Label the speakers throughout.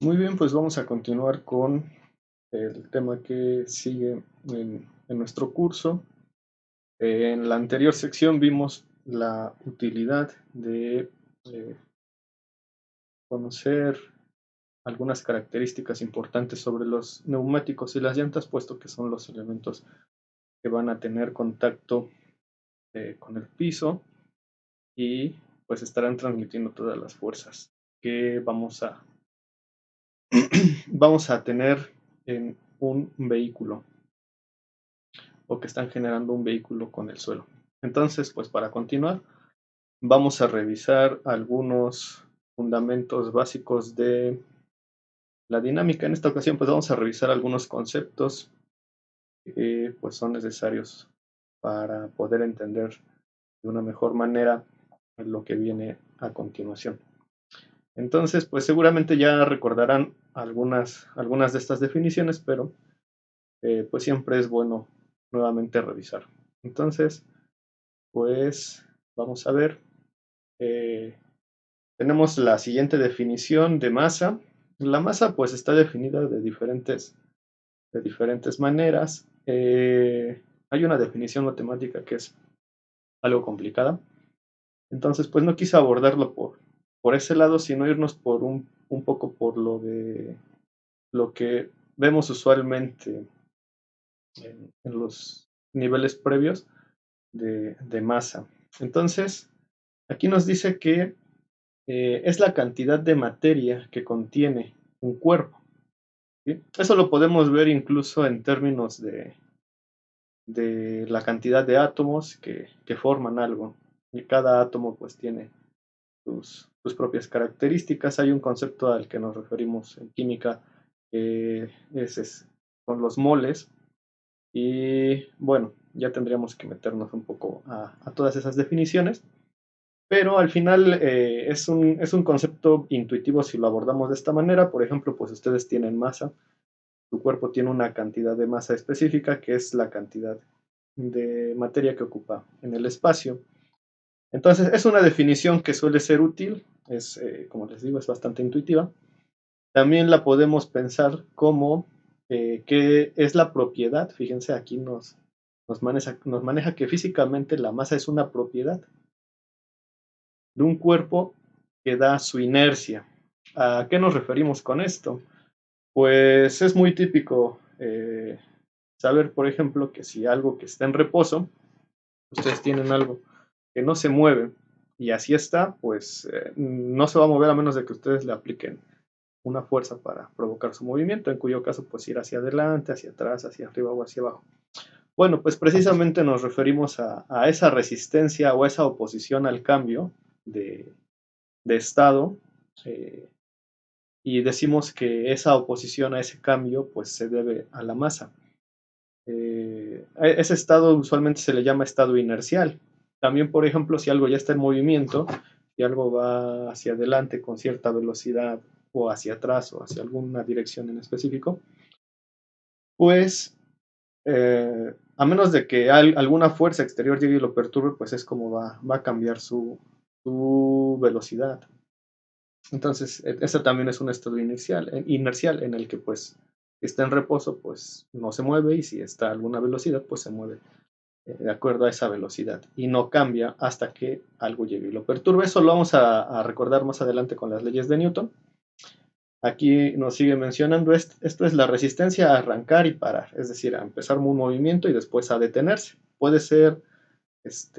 Speaker 1: Muy bien, pues vamos a continuar con el tema que sigue en nuestro curso. En la anterior sección vimos la utilidad de conocer algunas características importantes sobre los neumáticos y las llantas, puesto que son los elementos que van a tener contacto con el piso y pues estarán transmitiendo todas las fuerzas que vamos a tener en un vehículo, o que están generando un vehículo con el suelo. Entonces, pues para continuar, vamos a revisar algunos fundamentos básicos de la dinámica. En esta ocasión, pues vamos a revisar algunos conceptos que pues son necesarios para poder entender de una mejor manera lo que viene a continuación. Entonces, pues seguramente ya recordarán algunas de estas definiciones, pero pues siempre es bueno nuevamente revisar. Entonces, pues vamos a ver. Eh, Tenemos la siguiente definición de masa. La masa pues está definida de diferentes maneras. Hay una definición matemática que es algo complicada. Entonces pues no quise abordarlo por ese lado, sino irnos por un poco por lo que vemos usualmente en los niveles previos de masa. Entonces, aquí nos dice que es la cantidad de materia que contiene un cuerpo. ¿Sí? Eso lo podemos ver incluso en términos de la cantidad de átomos que forman algo. Y cada átomo pues tiene sus propias características. Hay un concepto al que nos referimos en química, son los moles. Y bueno, ya tendríamos que meternos un poco a todas esas definiciones. Pero al final es un concepto intuitivo si lo abordamos de esta manera. Por ejemplo, pues ustedes tienen masa, tu cuerpo tiene una cantidad de masa específica que es la cantidad de materia que ocupa en el espacio. Entonces es una definición que suele ser útil, como les digo, es bastante intuitiva. También la podemos pensar como qué es la propiedad. Fíjense, aquí nos maneja que físicamente la masa es una propiedad de un cuerpo que da su inercia. ¿A qué nos referimos con esto? Pues es muy típico saber, por ejemplo, que si algo que está en reposo, ustedes tienen algo que no se mueve y así está, pues no se va a mover a menos de que ustedes le apliquen una fuerza para provocar su movimiento, en cuyo caso pues ir hacia adelante, hacia atrás, hacia arriba o hacia abajo. Bueno, pues precisamente nos referimos a esa resistencia o a esa oposición al cambio de estado, eh, y decimos que esa oposición a ese cambio pues se debe a la masa. Ese estado usualmente se le llama estado inercial. También, por ejemplo, si algo ya está en movimiento, si algo va hacia adelante con cierta velocidad o hacia atrás o hacia alguna dirección en específico, pues a menos de que alguna fuerza exterior llegue y lo perturbe, pues es como va a cambiar su velocidad. Entonces, ese también es un estado inercial en el que pues está en reposo, pues no se mueve, y si está a alguna velocidad, pues se mueve de acuerdo a esa velocidad y no cambia hasta que algo llegue y lo perturbe. Eso lo vamos a recordar más adelante con las leyes de Newton. Aquí nos sigue mencionando, esto es la resistencia a arrancar y parar, es decir, a empezar un movimiento y después a detenerse. Puede ser, es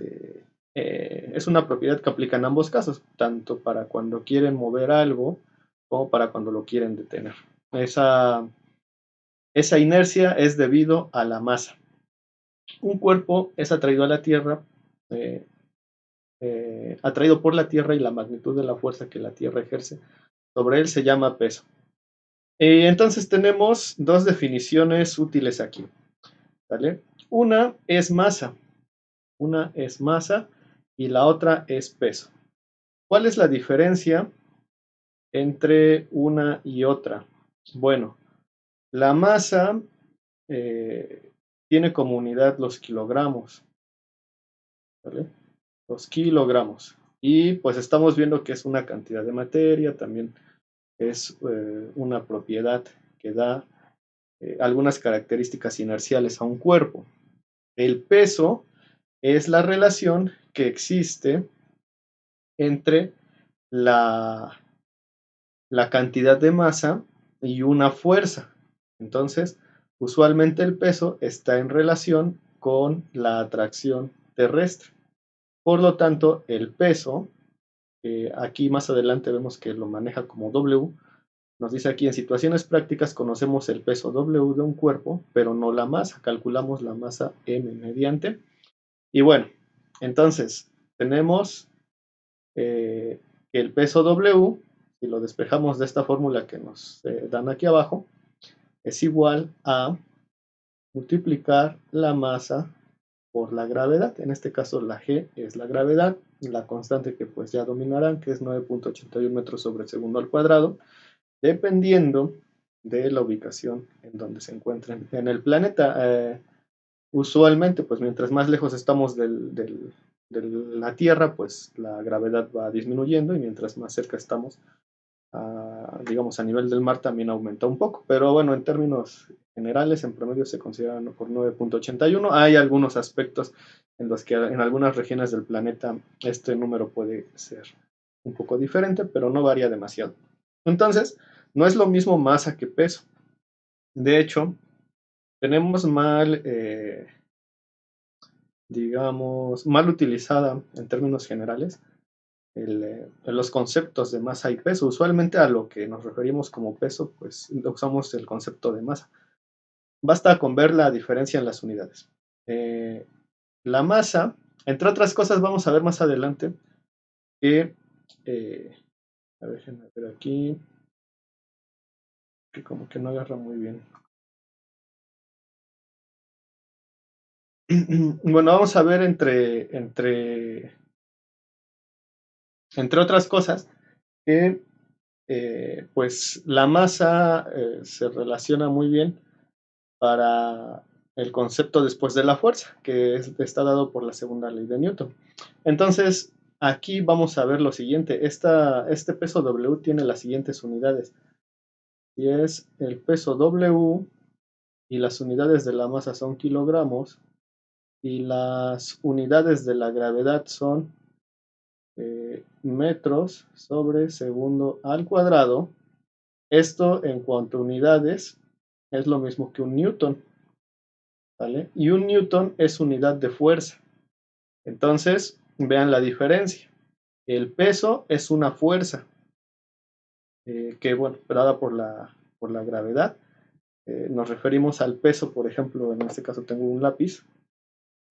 Speaker 1: una propiedad que aplica en ambos casos, tanto para cuando quieren mover algo como para cuando lo quieren detener. Esa inercia es debido a la masa. Un cuerpo es atraído a la Tierra, eh, atraído por la Tierra, y la magnitud de la fuerza que la Tierra ejerce sobre él se llama peso. Entonces tenemos dos definiciones útiles aquí, ¿vale? Una es masa y la otra es peso. ¿Cuál es la diferencia entre una y otra? Bueno, la masa tiene como unidad los kilogramos, ¿vale? Los kilogramos. Y pues estamos viendo que es una cantidad de materia, también es una propiedad que da algunas características inerciales a un cuerpo. El peso es la relación que existe entre la cantidad de masa y una fuerza. Entonces, usualmente el peso está en relación con la atracción terrestre. Por lo tanto, el peso, aquí más adelante vemos que lo maneja como W, nos dice aquí en situaciones prácticas conocemos el peso W de un cuerpo, pero no la masa, calculamos la masa M mediante. Y bueno, entonces tenemos que el peso W, si lo despejamos de esta fórmula que nos dan aquí abajo, es igual a multiplicar la masa por la gravedad. En este caso la G es la gravedad, la constante que pues ya dominarán, que es 9.81 metros sobre segundo al cuadrado, dependiendo de la ubicación en donde se encuentren en el planeta. Usualmente, pues mientras más lejos estamos de la Tierra, pues la gravedad va disminuyendo, y mientras más cerca estamos, digamos, a nivel del mar, también aumenta un poco. Pero bueno, en términos generales, en promedio se consideran por 9.81. Hay algunos aspectos en los que en algunas regiones del planeta este número puede ser un poco diferente, pero no varía demasiado. Entonces, no es lo mismo masa que peso. De hecho, tenemos digamos, mal utilizada en términos generales los conceptos de masa y peso. Usualmente a lo que nos referimos como peso, pues usamos el concepto de masa. Basta con ver la diferencia en las unidades. La masa, entre otras cosas, vamos a ver más adelante que, a ver, déjenme ver aquí, que como que no agarra muy bien. Bueno, vamos a ver entre otras cosas que pues la masa se relaciona muy bien para el concepto después de la fuerza, que está dado por la segunda ley de Newton. Entonces, aquí vamos a ver lo siguiente. Este peso W tiene las siguientes unidades. Y es el peso W, y las unidades de la masa son kilogramos, y las unidades de la gravedad son metros sobre segundo al cuadrado. Esto en cuanto a unidades es lo mismo que un newton, ¿vale? Y un newton es unidad de fuerza. Entonces, vean la diferencia. El peso es una fuerza que, bueno, dada por la gravedad. Nos referimos al peso, por ejemplo, en este caso tengo un lápiz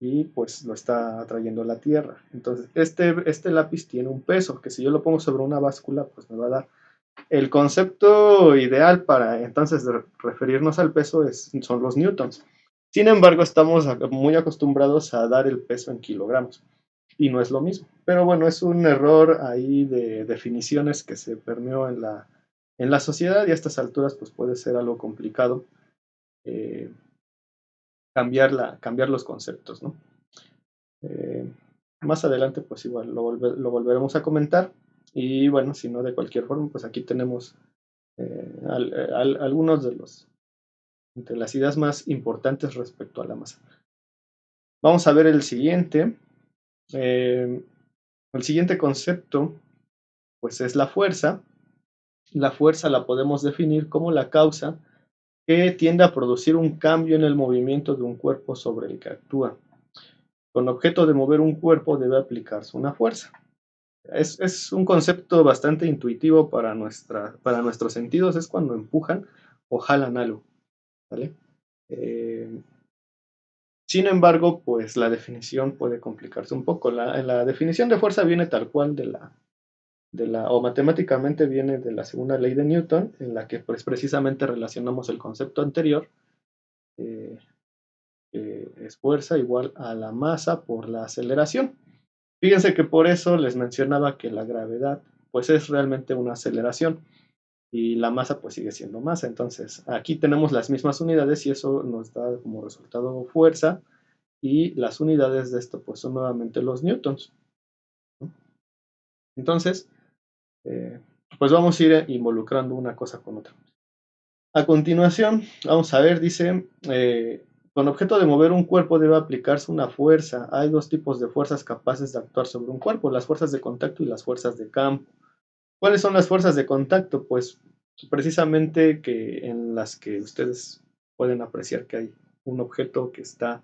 Speaker 1: y pues lo está atrayendo la Tierra. Entonces, este lápiz tiene un peso, que si yo lo pongo sobre una báscula, pues me va a dar. El concepto ideal para entonces referirnos al peso son los newtons. Sin embargo, estamos muy acostumbrados a dar el peso en kilogramos y no es lo mismo. Pero bueno, es un error ahí de definiciones que se permeó en la sociedad, y a estas alturas pues puede ser algo complicado eh, cambiar los conceptos, ¿no? Eh, Más adelante pues igual lo volveremos a comentar, y bueno, si no, de cualquier forma, pues aquí tenemos algunos de las ideas más importantes respecto a la masa. Vamos a ver el siguiente. El siguiente concepto pues es la fuerza. La fuerza la podemos definir como la causa que tiende a producir un cambio en el movimiento de un cuerpo sobre el que actúa. Con objeto de mover un cuerpo debe aplicarse una fuerza. Es un concepto bastante intuitivo para nuestros sentidos. Es cuando empujan o jalan algo, ¿vale? Sin embargo, pues la definición puede complicarse un poco. La definición de fuerza viene tal cual o matemáticamente viene de la segunda ley de Newton, en la que pues precisamente relacionamos el concepto anterior, eh, es fuerza igual a la masa por la aceleración. Fíjense que por eso les mencionaba que la gravedad pues es realmente una aceleración, y la masa pues sigue siendo masa. Entonces aquí tenemos las mismas unidades y eso nos da como resultado fuerza, y las unidades de esto pues son nuevamente los newtons, ¿no? Entonces, pues vamos a ir involucrando una cosa con otra. A continuación, vamos a ver, dice, con objeto de mover un cuerpo debe aplicarse una fuerza. Hay dos tipos de fuerzas capaces de actuar sobre un cuerpo, las fuerzas de contacto y las fuerzas de campo. ¿Cuáles son las fuerzas de contacto? Pues precisamente que en las que ustedes pueden apreciar que hay un objeto que está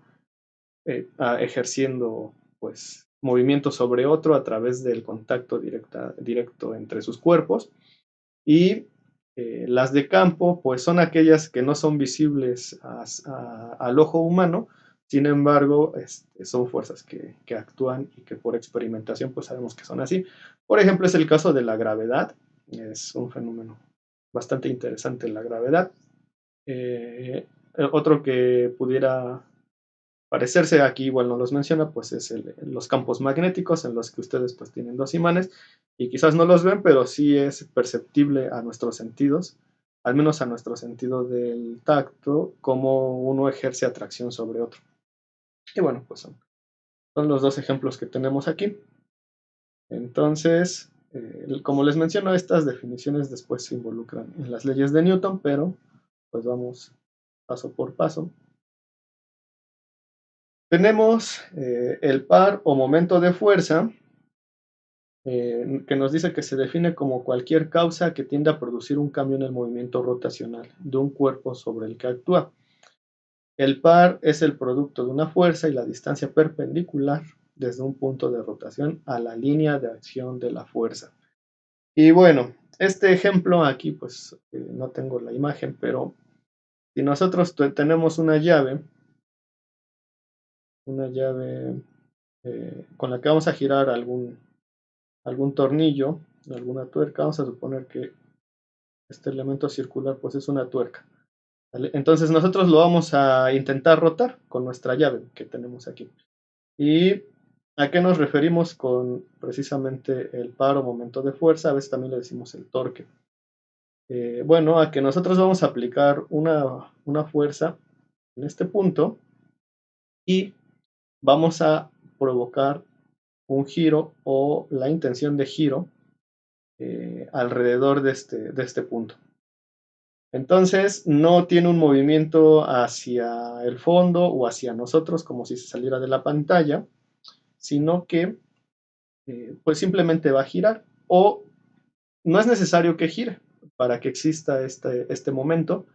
Speaker 1: ejerciendo pues movimiento sobre otro a través del contacto directo entre sus cuerpos. Y las de campo pues son aquellas que no son visibles al ojo humano, sin embargo son fuerzas que actúan y que por experimentación pues sabemos que son así. Por ejemplo, es el caso de la gravedad, es un fenómeno bastante interesante la gravedad. Otro que pudiera parecerse, aquí igual no los menciona, pues es los campos magnéticos en los que ustedes pues tienen dos imanes y quizás no los ven, pero sí es perceptible a nuestros sentidos, al menos a nuestro sentido del tacto, cómo uno ejerce atracción sobre otro. Y bueno, pues son los dos ejemplos que tenemos aquí. Entonces, como les menciono, estas definiciones después se involucran en las leyes de Newton, pero pues vamos paso por paso. Tenemos el par o momento de fuerza, que nos dice que se define como cualquier causa que tiende a producir un cambio en el movimiento rotacional de un cuerpo sobre el que actúa. El par es el producto de una fuerza y la distancia perpendicular desde un punto de rotación a la línea de acción de la fuerza. Y bueno, este ejemplo aquí pues no tengo la imagen, pero si nosotros tenemos una llave con la que vamos a girar algún tornillo, alguna tuerca, vamos a suponer que este elemento circular pues es una tuerca. ¿Vale? Entonces nosotros lo vamos a intentar rotar con nuestra llave que tenemos aquí. ¿Y a qué nos referimos con precisamente el par o momento de fuerza? A veces también le decimos el torque. Bueno, a que nosotros vamos a aplicar una fuerza en este punto y vamos a provocar un giro o la intención de giro alrededor de este punto. Entonces no tiene un movimiento hacia el fondo o hacia nosotros como si se saliera de la pantalla, sino que pues simplemente va a girar, o no es necesario que gire para que exista este momento.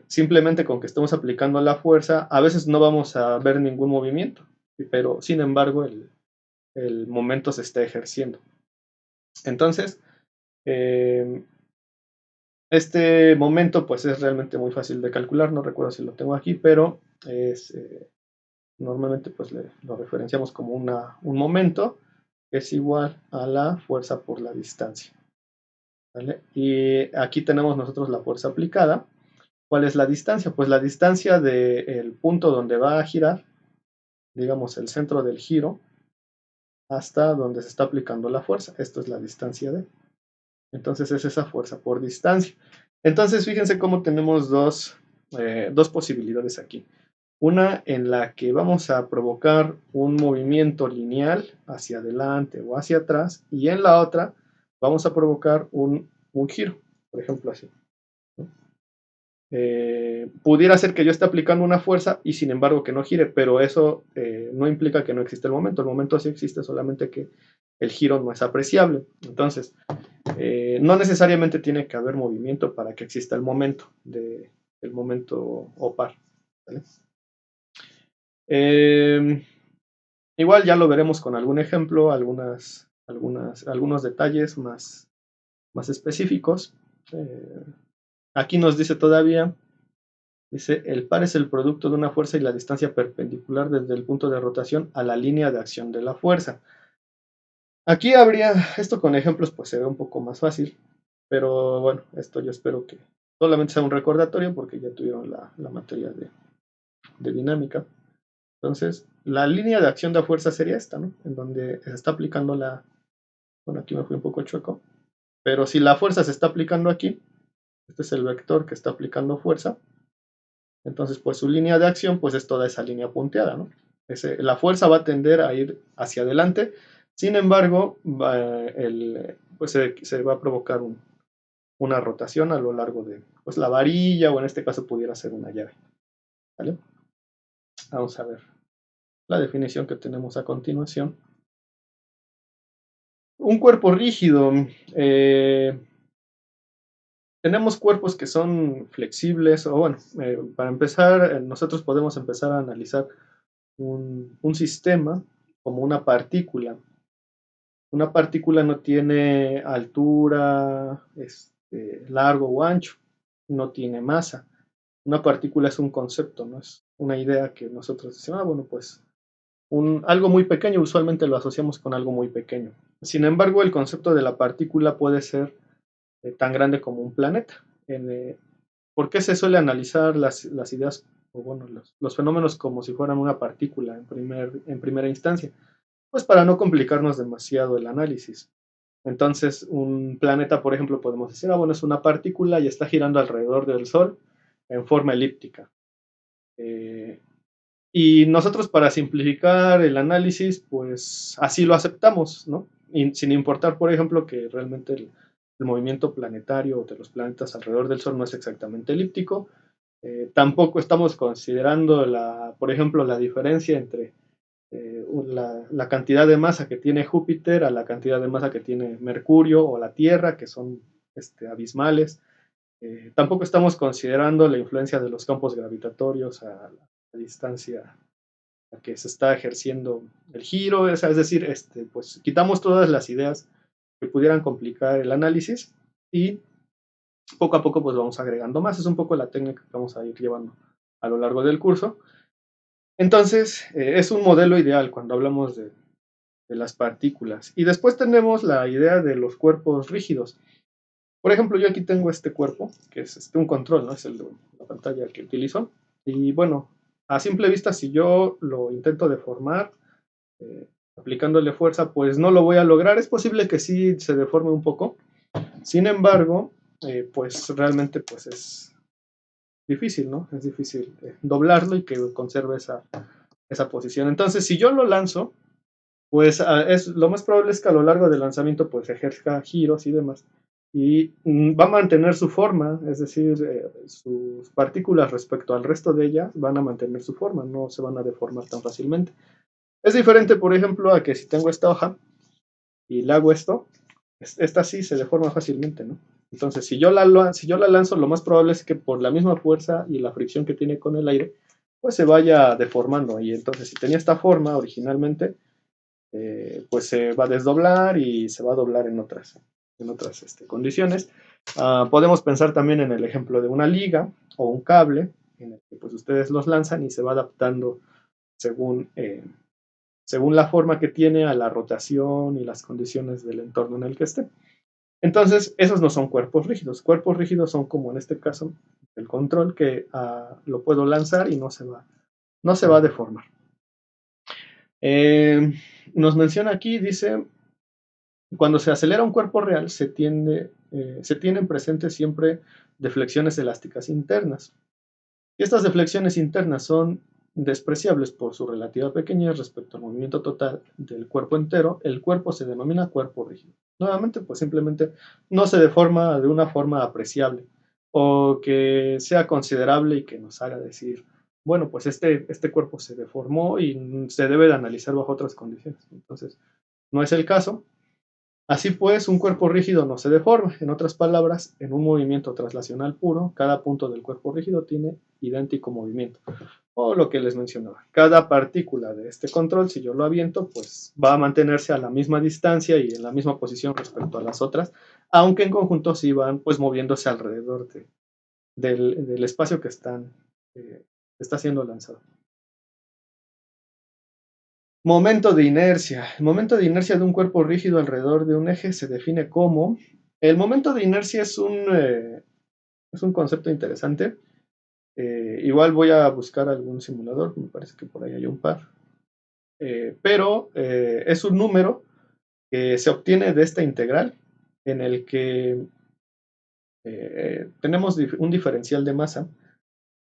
Speaker 1: Simplemente con que estemos aplicando la fuerza, a veces no vamos a ver ningún movimiento, pero sin embargo el momento se está ejerciendo. Entonces, este momento pues es realmente muy fácil de calcular, no recuerdo si lo tengo aquí, pero normalmente pues lo referenciamos como un momento que es igual a la fuerza por la distancia. ¿Vale? Y aquí tenemos nosotros la fuerza aplicada. ¿Cuál es la distancia? Pues la distancia del punto donde va a girar, digamos el centro del giro, hasta donde se está aplicando la fuerza. Esto es la distancia D. Entonces es esa fuerza por distancia. Entonces fíjense cómo tenemos dos posibilidades aquí. Una en la que vamos a provocar un movimiento lineal hacia adelante o hacia atrás, y en la otra vamos a provocar un giro, por ejemplo así. Pudiera ser que yo esté aplicando una fuerza y sin embargo que no gire, pero eso no implica que no existe el momento. El momento sí existe, solamente que el giro no es apreciable. Entonces, no necesariamente tiene que haber movimiento para que exista el momento o par. ¿Vale? Igual ya lo veremos con algún ejemplo, algunos detalles más específicos. Aquí nos dice todavía, dice, el par es el producto de una fuerza y la distancia perpendicular desde el punto de rotación a la línea de acción de la fuerza. Aquí habría, esto con ejemplos pues se ve un poco más fácil, pero bueno, esto yo espero que solamente sea un recordatorio porque ya tuvieron la materia de dinámica. Entonces, la línea de acción de fuerza sería esta, ¿no? En donde se está aplicando bueno, aquí me fui un poco chueco, pero si la fuerza se está aplicando aquí, este es el vector que está aplicando fuerza, entonces pues su línea de acción pues es toda esa línea punteada, ¿no? La fuerza va a tender a ir hacia adelante Sin embargo, pues se va a provocar una rotación a lo largo de pues, la varilla, o en este caso pudiera ser una llave. ¿Vale? Vamos a ver la definición que tenemos a continuación. Un cuerpo rígido. Tenemos cuerpos que son flexibles, o bueno, para empezar, nosotros podemos empezar a analizar un sistema como una partícula. Una partícula no tiene altura, largo o ancho, no tiene masa. Una partícula es un concepto, no es una idea que nosotros decimos, bueno, pues algo muy pequeño, usualmente lo asociamos con algo muy pequeño. Sin embargo, el concepto de la partícula puede ser tan grande como un planeta. ¿Por qué se suele analizar las ideas, o bueno, los fenómenos como si fueran una partícula en primera instancia? Pues para no complicarnos demasiado el análisis. Entonces, un planeta, por ejemplo, podemos decir, bueno, es una partícula y está girando alrededor del Sol en forma elíptica. Y nosotros, para simplificar el análisis, pues así lo aceptamos, ¿no? Y sin importar, por ejemplo, que realmente el movimiento planetario de los planetas alrededor del Sol no es exactamente elíptico. Tampoco estamos considerando, por ejemplo, la diferencia entre la cantidad de masa que tiene Júpiter a la cantidad de masa que tiene Mercurio o la Tierra, que son abismales. Tampoco estamos considerando la influencia de los campos gravitatorios a la distancia a que se está ejerciendo el giro, es decir, pues quitamos todas las ideas que pudieran complicar el análisis y poco a poco pues vamos agregando más. Es un poco la técnica que vamos a ir llevando a lo largo del curso. Entonces, es un modelo ideal cuando hablamos de las partículas. Y después tenemos la idea de los cuerpos rígidos. Por ejemplo, yo aquí tengo este cuerpo, que es un control, ¿no? Es el de la pantalla que utilizo. Y bueno, a simple vista, si yo lo intento deformar, aplicándole fuerza, pues no lo voy a lograr. Es posible que sí se deforme un poco. Sin embargo, pues realmente pues es difícil, ¿no? Es difícil doblarlo y que conserve esa posición. Entonces, si yo lo lanzo, pues lo más probable es que a lo largo del lanzamiento pues ejerza giros y demás. Y va a mantener su forma, es decir, sus partículas respecto al resto de ellas van a mantener su forma, no se van a deformar tan fácilmente. Es diferente, por ejemplo, a que si tengo esta hoja y le hago esto, esta sí se deforma fácilmente, ¿no? Entonces, si yo la lanzo, lo más probable es que por la misma fuerza y la fricción que tiene con el aire, pues se vaya deformando. Y entonces, si tenía esta forma originalmente, pues se va a desdoblar y se va a doblar en otras condiciones. Podemos pensar también en el ejemplo de una liga o un cable, en el que pues ustedes los lanzan y se va adaptando según, según la forma que tiene a la rotación y las condiciones del entorno en el que esté. Entonces, esos no son cuerpos rígidos. Cuerpos rígidos son como en este caso el control, que lo puedo lanzar y no se va a deformar. Nos menciona aquí, dice, cuando se acelera un cuerpo real, se tienen presentes siempre deflexiones elásticas internas. Y estas deflexiones internas son despreciables por su relativa pequeñez respecto al movimiento total del cuerpo entero. El cuerpo se denomina cuerpo rígido. Nuevamente, pues simplemente no se deforma de una forma apreciable o que sea considerable y que nos haga decir, bueno, pues este cuerpo se deformó y se debe de analizar bajo otras condiciones. Entonces, no es el caso. Así pues, un cuerpo rígido no se deforma. En otras palabras, en un movimiento traslacional puro, cada punto del cuerpo rígido tiene idéntico movimiento. O lo que les mencionaba, cada partícula de este control, si yo lo aviento, pues va a mantenerse a la misma distancia y en la misma posición respecto a las otras, aunque en conjunto sí van pues moviéndose alrededor del espacio que está siendo lanzado. Momento de inercia. El momento de inercia de un cuerpo rígido alrededor de un eje se define como... El momento de inercia es un concepto interesante. Igual voy a buscar algún simulador, me parece que por ahí hay un par. Pero es un número que se obtiene de esta integral en el que tenemos un diferencial de masa.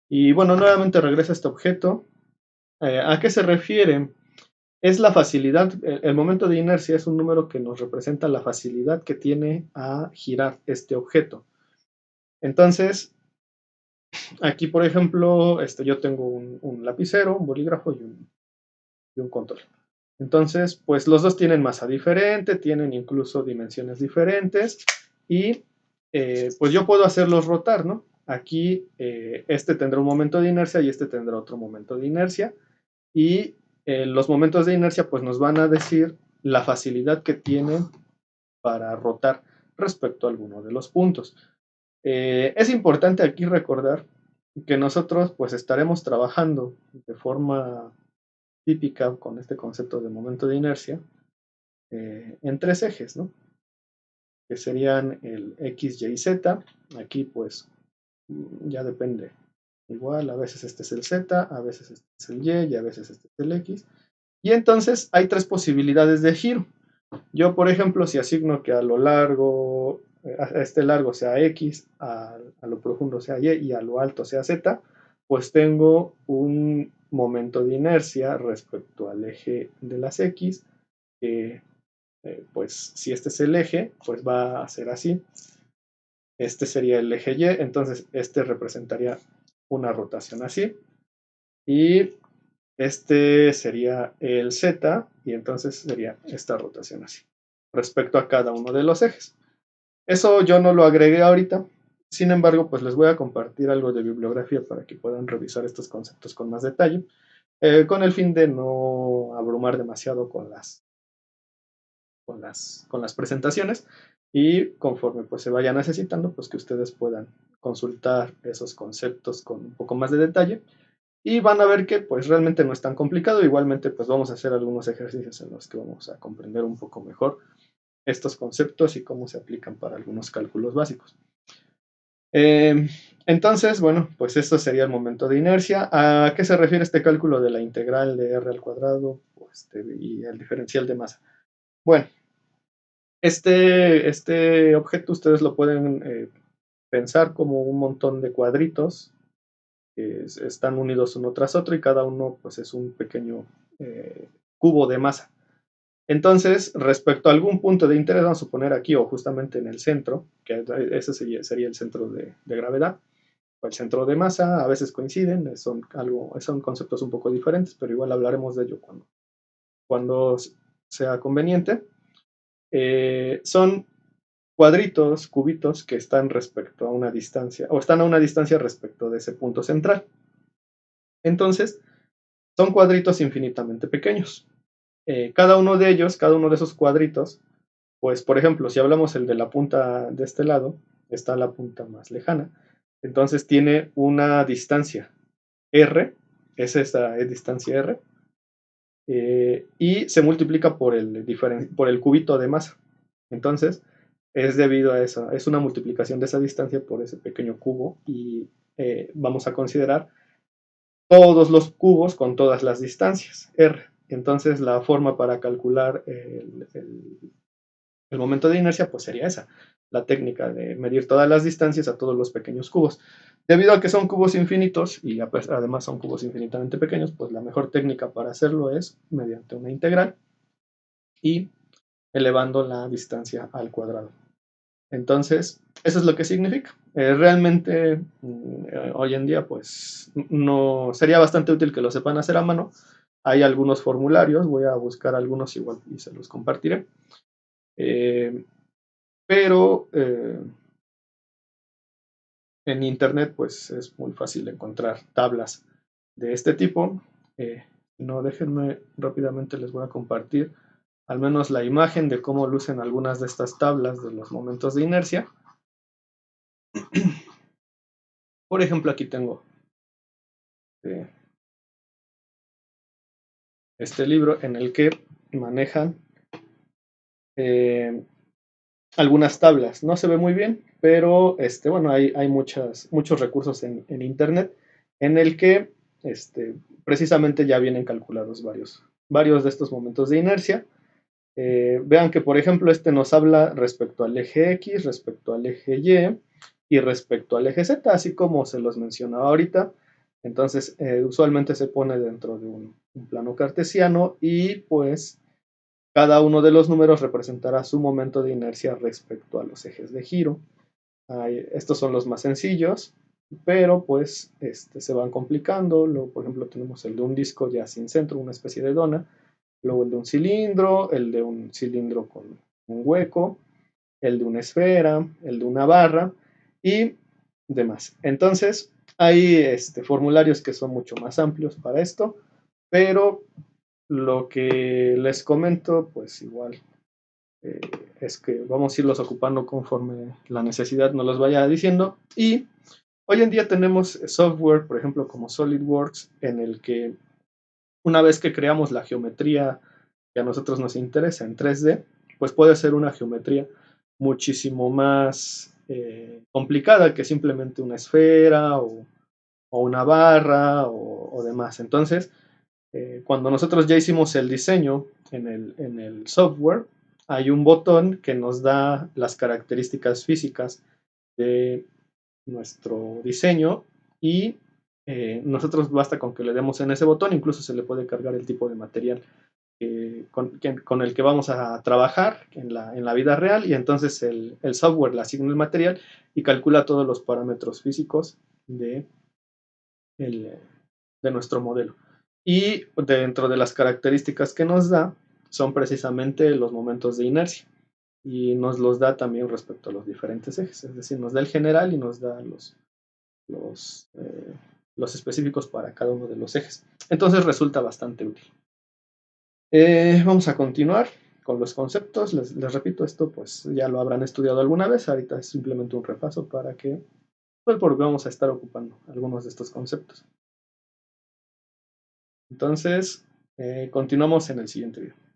Speaker 1: Y bueno, nuevamente regresa este objeto. ¿A qué se refiere? es la facilidad, el momento de inercia es un número que nos representa la facilidad que tiene a girar este objeto. Entonces, aquí por ejemplo, yo tengo un lapicero, un bolígrafo y un control. Entonces, pues los dos tienen masa diferente, tienen incluso dimensiones diferentes y pues yo puedo hacerlos rotar, ¿no? Aquí este tendrá un momento de inercia y este tendrá otro momento de inercia y los momentos de inercia pues nos van a decir la facilidad que tienen para rotar respecto a alguno de los puntos. Es importante aquí recordar que nosotros pues estaremos trabajando de forma típica con este concepto de momento de inercia en tres ejes, ¿no? Que serían el X, Y, Z. Aquí pues ya depende. Igual, a veces este es el Z, a veces este es el Y a veces este es el X. Y entonces hay tres posibilidades de giro. Yo, por ejemplo, si asigno que a lo largo, a este largo sea X, a lo profundo sea Y y a lo alto sea Z, pues tengo un momento de inercia respecto al eje de las X, que pues si este es el eje, pues va a ser así. Este sería el eje Y, entonces este representaría una rotación así. Y este sería el Z y entonces sería esta rotación así, respecto a cada uno de los ejes. Eso yo no lo agregué ahorita, sin embargo, pues les voy a compartir algo de bibliografía para que puedan revisar estos conceptos con más detalle, con el fin de no abrumar demasiado con las presentaciones y conforme pues se vaya necesitando, pues que ustedes puedan consultar esos conceptos con un poco más de detalle y van a ver que pues realmente no es tan complicado. Igualmente pues vamos a hacer algunos ejercicios en los que vamos a comprender un poco mejor estos conceptos y cómo se aplican para algunos cálculos básicos. Entonces, bueno, pues esto sería el momento de inercia. ¿A qué se refiere este cálculo de la integral de r al cuadrado y el diferencial de masa? Bueno, este objeto ustedes lo pueden pensar como un montón de cuadritos que están unidos uno tras otro y cada uno pues es un pequeño cubo de masa. Entonces, respecto a algún punto de interés, vamos a suponer aquí o justamente en el centro, que ese sería el centro de gravedad, o el centro de masa, a veces coinciden, son conceptos un poco diferentes, pero igual hablaremos de ello cuando sea conveniente. Son cuadritos, cubitos que están respecto a una distancia, o están a una distancia respecto de ese punto central. Entonces, son cuadritos infinitamente pequeños. Cada uno de ellos, cada uno de esos cuadritos, pues por ejemplo, si hablamos el de la punta de este lado, está la punta más lejana, entonces tiene una distancia r, es esta distancia r, y se multiplica por el cubito de masa. Entonces, es debido a eso, es una multiplicación de esa distancia por ese pequeño cubo y vamos a considerar todos los cubos con todas las distancias, r. Entonces, la forma para calcular el momento de inercia pues sería esa, la técnica de medir todas las distancias a todos los pequeños cubos. Debido a que son cubos infinitos y además son cubos infinitamente pequeños, pues la mejor técnica para hacerlo es mediante una integral y elevando la distancia al cuadrado. Entonces, eso es lo que significa. Realmente, hoy en día, pues, no sería bastante útil que lo sepan hacer a mano. Hay algunos formularios, voy a buscar algunos igual y se los compartiré. Pero en internet, pues, es muy fácil encontrar tablas de este tipo. No, déjenme rápidamente, les voy a compartir al menos la imagen de cómo lucen algunas de estas tablas de los momentos de inercia. Por ejemplo, aquí tengo este libro en el que manejan algunas tablas. No se ve muy bien, pero bueno, hay muchos recursos en internet en el que precisamente ya vienen calculados varios de estos momentos de inercia. Vean que, por ejemplo, nos habla respecto al eje X, respecto al eje Y y respecto al eje Z, así como se los mencionaba ahorita. Entonces, usualmente se pone dentro de un plano cartesiano y pues cada uno de los números representará su momento de inercia respecto a los ejes de giro. Estos son los más sencillos, pero pues se van complicando. Luego, por ejemplo, tenemos el de un disco ya sin centro, una especie de dona. Luego el de un cilindro con un hueco, el de una esfera, el de una barra y demás. Entonces, hay formularios que son mucho más amplios para esto, pero lo que les comento, pues igual eh, es que vamos a irlos ocupando conforme la necesidad nos los vaya diciendo. Y hoy en día tenemos software, por ejemplo, como SolidWorks, en el que una vez que creamos la geometría que a nosotros nos interesa en 3D, pues puede ser una geometría muchísimo más complicada que simplemente una esfera o una barra o demás. Entonces, cuando nosotros ya hicimos el diseño en el software, hay un botón que nos da las características físicas de nuestro diseño y nosotros basta con que le demos en ese botón, incluso se le puede cargar el tipo de material con el que vamos a trabajar en la vida real y entonces el software le asigna el material y calcula todos los parámetros físicos de, el, de nuestro modelo. Y dentro de las características que nos da son precisamente los momentos de inercia y nos los da también respecto a los diferentes ejes, es decir, nos da el general y nos da los, eh, los específicos para cada uno de los ejes. Entonces resulta bastante útil. Vamos a continuar con los conceptos. Les repito, esto pues ya lo habrán estudiado alguna vez. Ahorita es simplemente un repaso para que pues volvamos a estar ocupando algunos de estos conceptos. Entonces, continuamos en el siguiente video.